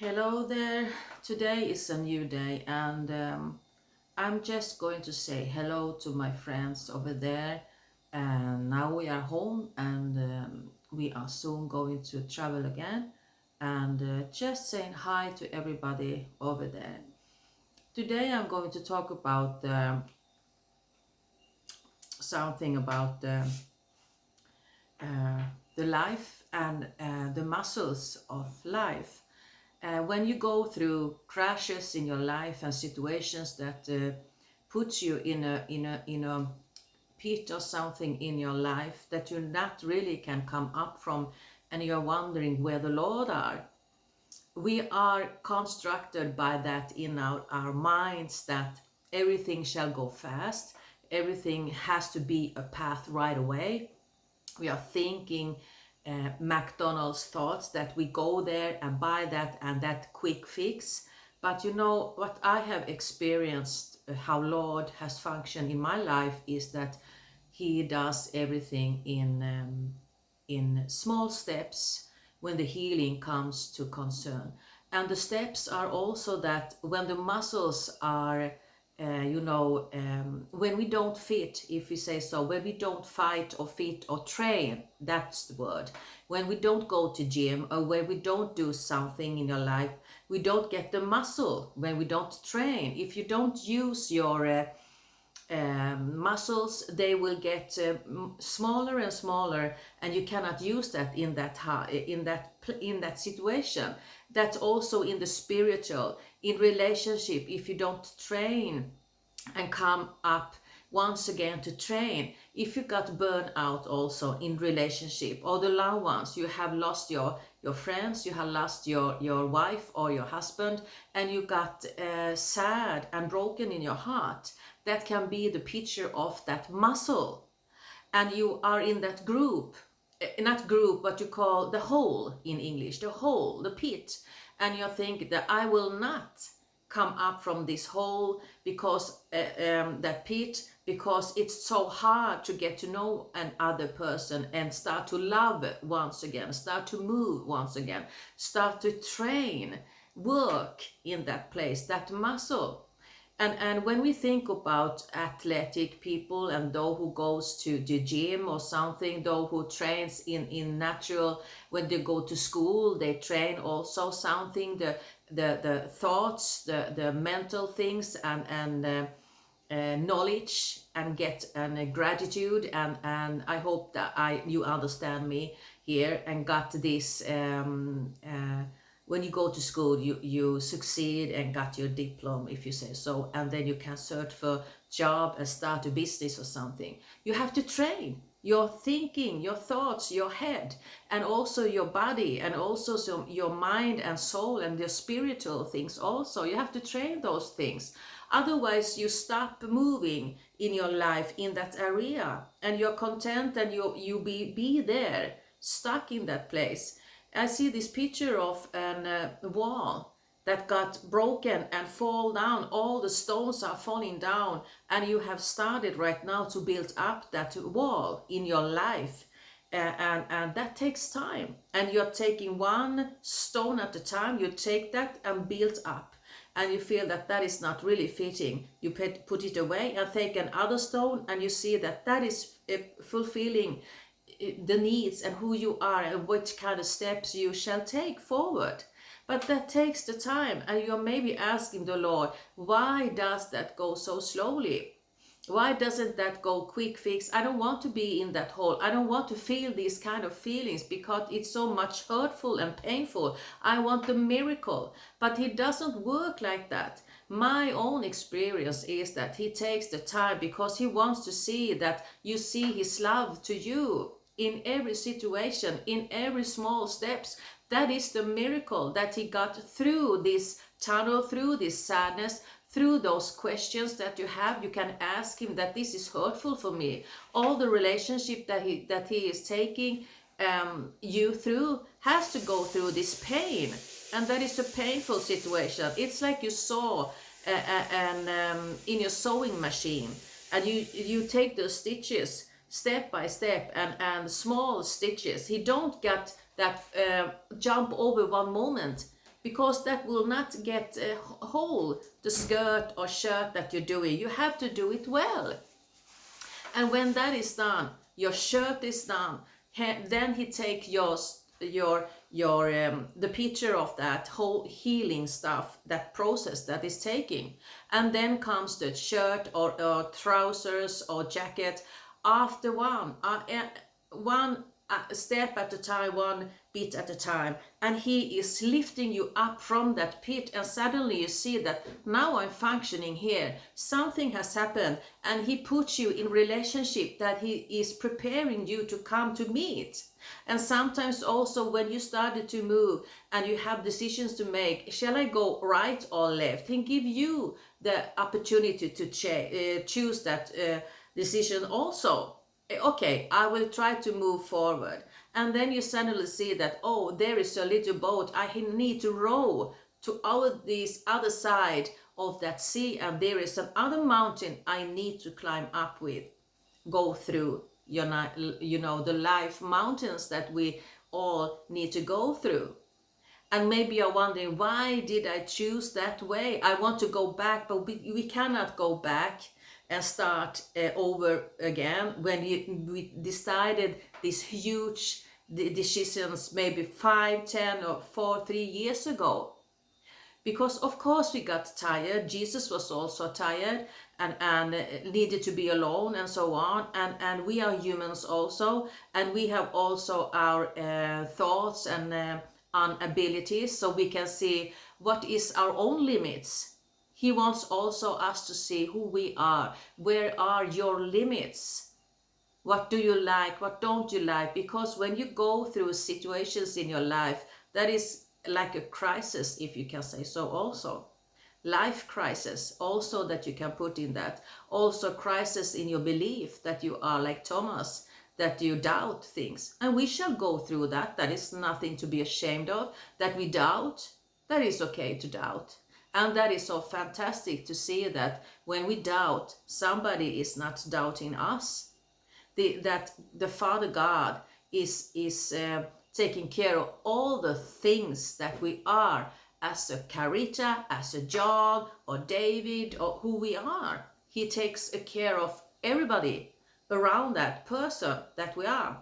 Hello there. Today is a new day, and I'm just going to say hello to my friends over there. And now we are home, and we are soon going to travel again. And just saying hi to everybody over there. Today I'm going to talk about something about uh, the life and the muscles of life. When you go through crashes in your life and situations that puts you in a pit or something in your life that you not really can come up from, and you're wondering where the Lord are, we are constructed by that in our minds that everything shall go fast, everything has to be a path right away. We are thinking McDonald's thoughts that we go there and buy that and that quick fix. But you know what I have experienced, how Lord has functioned in my life is that He does everything in small steps when the healing comes to concern. And the steps are also that when the muscles are when we don't fit, if we say so, when we don't fight or fit or train, that's the word. When we don't go to gym or when we don't do something in your life, we don't get the muscle. When we don't train, if you don't use your muscles, they will get smaller and smaller, and you cannot use that in that situation. That's also in the spiritual, in relationship. If you don't train and come up once again to train, if you got burned out also in relationship, or the loved ones, you have lost your friends, you have lost your wife or your husband, and you got sad and broken in your heart, that can be the picture of that muscle. And you are in that group, not group, but you call the hole in English, the hole, the pit, and you think that I will not come up from this hole because that pit, because it's so hard to get to know another person and start to love once again, start to move once again, start to train, work in that place, that muscle. And when we think about athletic people and those who goes to the gym or something, those who trains in natural, when they go to school, they train also something, the thoughts, the mental things, and knowledge, and get gratitude, and I hope that you understand me here and got this. When you go to school, you succeed and got your diploma, if you say so, and then you can search for job and start a business or something. You have to train your thinking, your thoughts, your head, and also your body, and also your mind and soul, and your spiritual things also. You have to train those things. Otherwise, you stop moving in your life in that area, and you're content, and you be there, stuck in that place. I see this picture of a wall that got broken and fall down. All the stones are falling down, and you have started right now to build up that wall in your life. And that takes time. And you're taking one stone at a time. You take that and build up. And you feel that that is not really fitting. You put it away and take another stone, and you see that that is fulfilling the needs and who you are and which kind of steps you shall take forward. But that takes the time, and you're maybe asking the Lord, why does that go so slowly? Why doesn't that go quick fix? I don't want to be in that hole. I don't want to feel these kind of feelings because it's so much hurtful and painful. I want the miracle. But He doesn't work like that. My own experience is that He takes the time because He wants to see that you see His love to you in every situation, in every small steps. That is the miracle, that He got through this tunnel, through this sadness, through those questions that you have. You can ask Him that this is hurtful for me. All the relationship that he is taking you through has to go through this pain, and that is a painful situation. It's like you saw in your sewing machine, and you take the stitches step by step, and small stitches. He don't get that jump over one moment, because that will not get a whole the skirt or shirt that you're doing. You have to do it well. And when that is done, your shirt is done, then he take the picture of that whole healing stuff, that process that is taking, and then comes the shirt or trousers or jacket after one step at a time, one bit at a time, and he is lifting you up from that pit, and suddenly you see that now I'm functioning here, something has happened, and he puts you in relationship that he is preparing you to come to meet. And sometimes also when you started to move and you have decisions to make, shall I go right or left, he give you the opportunity to choose that decision also. Okay, I will try to move forward. And then you suddenly see that, oh, there is a little boat. I need to row to this other side of that sea, and there is another mountain I need to climb up with, go through, you know, the life mountains that we all need to go through. And maybe you're wondering, why did I choose that way? I want to go back, but we cannot go back and start over again when we decided these huge decisions maybe 5, 10 or 4, 3 years ago. Because of course we got tired. Jesus was also tired and needed to be alone and so on. And we are humans also, and we have also our thoughts and abilities, so we can see what is our own limits. He wants also us to see who we are. Where are your limits? What do you like? What don't you like? Because when you go through situations in your life, that is like a crisis, if you can say so also. Life crisis also that you can put in that. Also crisis in your belief that you are like Thomas, that you doubt things. And we shall go through that. That is nothing to be ashamed of. That we doubt, that is okay to doubt. And that is so fantastic to see that when we doubt, somebody is not doubting us. That the Father God is taking care of all the things that we are as a Carita, as a John or David or who we are. He takes care of everybody around that person that we are.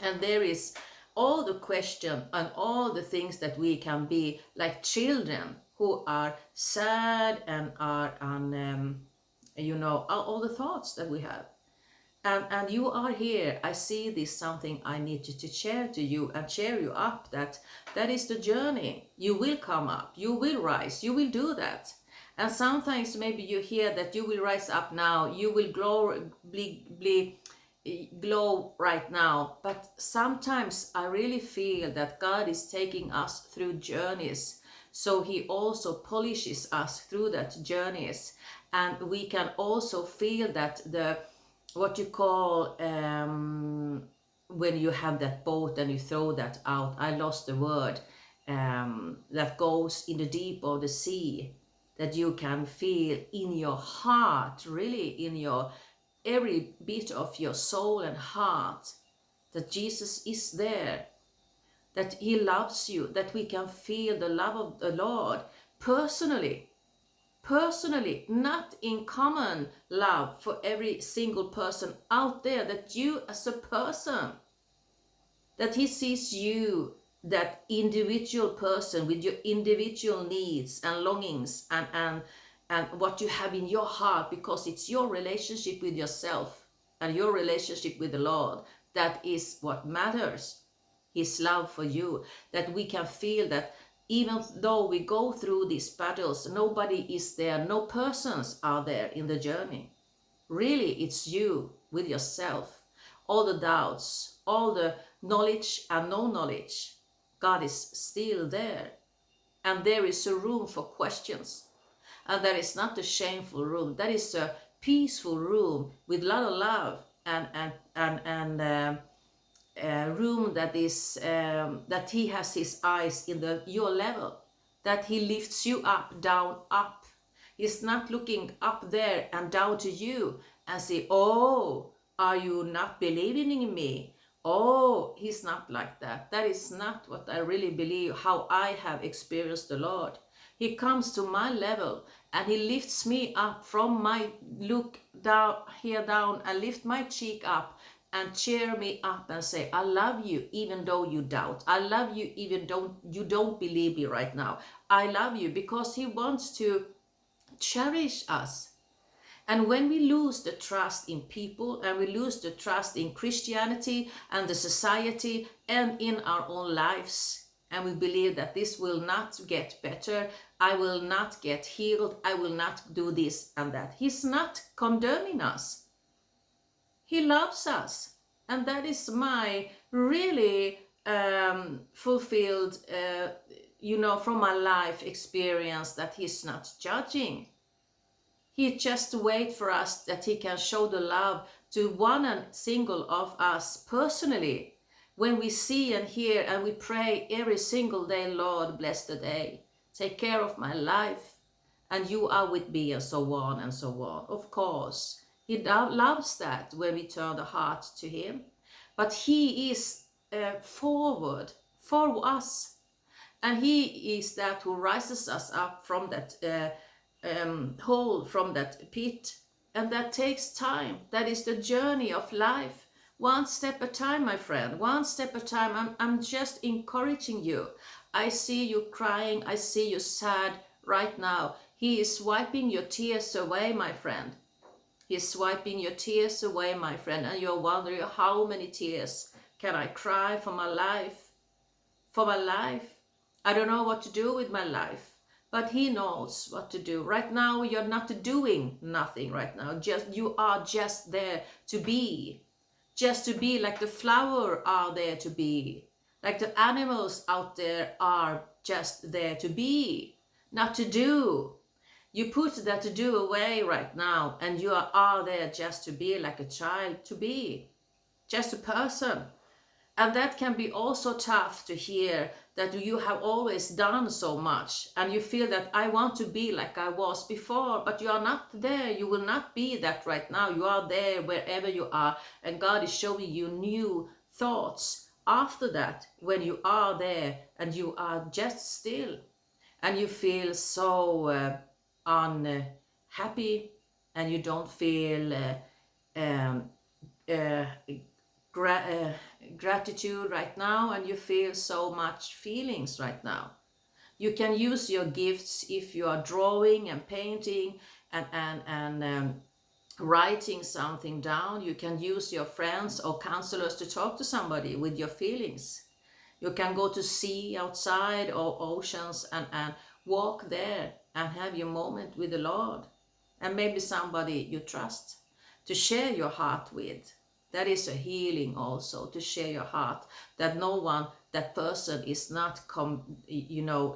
And there is all the question and all the things that we can be like children who are sad and are on, all the thoughts that we have. And you are here. I see this something I need to share to you and cheer you up, that is the journey. You will come up, you will rise, you will do that. And sometimes maybe you hear that you will rise up now, you will glow right now. But sometimes I really feel that God is taking us through journeys. So he also polishes us through that journeys. And we can also feel that what you call when you have that boat and you throw that out, I lost the word, that goes in the deep of the sea, that you can feel in your heart, really in your every bit of your soul and heart, that Jesus is there, that he loves you, that we can feel the love of the Lord personally, not in common love for every single person out there, that you as a person, that he sees you, that individual person with your individual needs and longings and what you have in your heart, because it's your relationship with yourself and your relationship with the Lord that is what matters. His love for you, that we can feel that even though we go through these battles, nobody is there, no persons are there in the journey. Really, it's you with yourself. All the doubts, all the knowledge and no knowledge, God is still there. And there is a room for questions. And that is not a shameful room. That is a peaceful room with a lot of love and room that is that he has his eyes in your level, that he lifts you up, down, up. He's not looking up there and down to you and say, oh, are you not believing in me? Oh, he's not like that. That is not what I really believe, how I have experienced the Lord. He comes to my level and he lifts me up from my look down here down and lift my cheek up and cheer me up and say, I love you even though you doubt. I love you even though you don't believe me right now. I love you because he wants to cherish us. And when we lose the trust in people and we lose the trust in Christianity and the society and in our own lives, and we believe that this will not get better, I will not get healed, I will not do this and that. He's not condemning us. He loves us. And that is my really fulfilled, from my life experience, that he's not judging. He just waits for us that he can show the love to one and single of us personally. When we see and hear and we pray every single day, Lord, bless the day. Take care of my life. And you are with me, and so on and so on. Of course, he loves that when we turn the heart to him. But he is forward for us. And he is that who rises us up from that hole, from that pit. And that takes time. That is the journey of life. One step at a time, my friend. One step at a time. I'm just encouraging you. I see you crying. I see you sad right now. He is wiping your tears away, my friend. He is wiping your tears away, my friend. And you're wondering, how many tears can I cry for my life? For my life? I don't know what to do with my life. But he knows what to do. Right now, you're not doing nothing right now. You are just there to be. Just to be like the flower are there to be. Like the animals out there are just there to be. Not to do. You put that to do away right now. And you are there just to be like a child to be. Just a person. And that can be also tough to hear, that you have always done so much and you feel that I want to be like I was before, but you are not there. You will not be that right now. You are there wherever you are, and God is showing you new thoughts after that, when you are there and you are just still and you feel so unhappy and you don't feel um, uh, gratitude right now, and you feel so much feelings right now. You can use your gifts if you are drawing and painting and writing something down. You can use your friends or counselors to talk to somebody with your feelings. You can go to sea outside or oceans and walk there and have your moment with the Lord, and maybe somebody you trust to share your heart with. That is a healing also, to share your heart, that no one, that person is not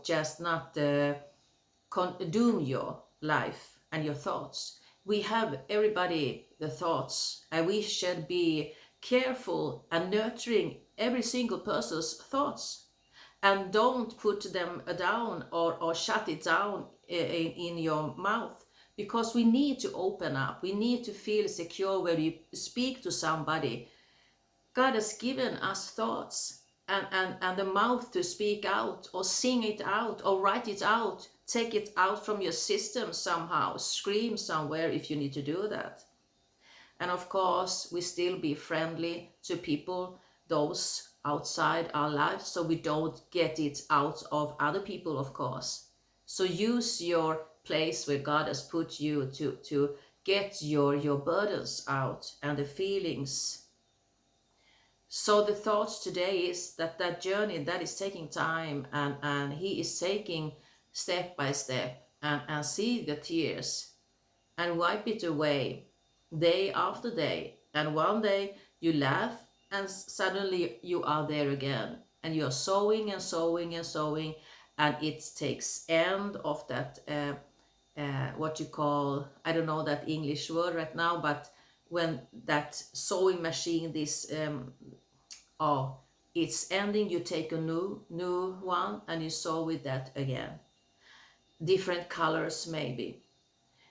just not doom your life and your thoughts. We have everybody the thoughts, and we should be careful and nurturing every single person's thoughts, and don't put them down or shut it down in your mouth, because we need to open up. We need to feel secure when we speak to somebody. God has given us thoughts and the mouth to speak out or sing it out or write it out. Take it out from your system somehow. Scream somewhere if you need to do that. And of course, we still be friendly to people, those outside our lives, so we don't get it out of other people, of course. So use your place where God has put you to get your burdens out and the feelings. So the thought today is that journey, that is taking time, and he is taking step by step, and see the tears and wipe it away day after day. And one day you laugh and suddenly you are there again, and you're sowing and sowing and sowing, and it takes end of that what you call, I don't know that English word right now, but when that sewing machine, this it's ending, you take a new one and you sew with that again. Different colors maybe.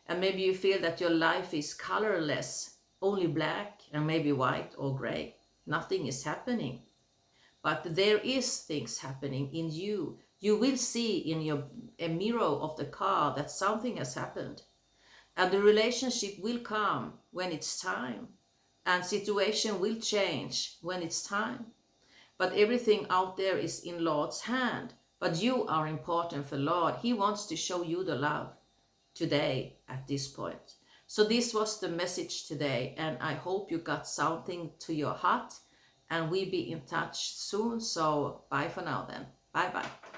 And maybe you feel that your life is colorless, only black and maybe white or gray. nothing is happening. But there is things happening in you. You will see in a mirror of the car that something has happened. And the relationship will come when it's time. And situation will change when it's time. But everything out there is in Lord's hand. But you are important for Lord. He wants to show you the love today at this point. So this was the message today, and I hope you got something to your heart, and we'll be in touch soon. So bye for now then. Bye bye.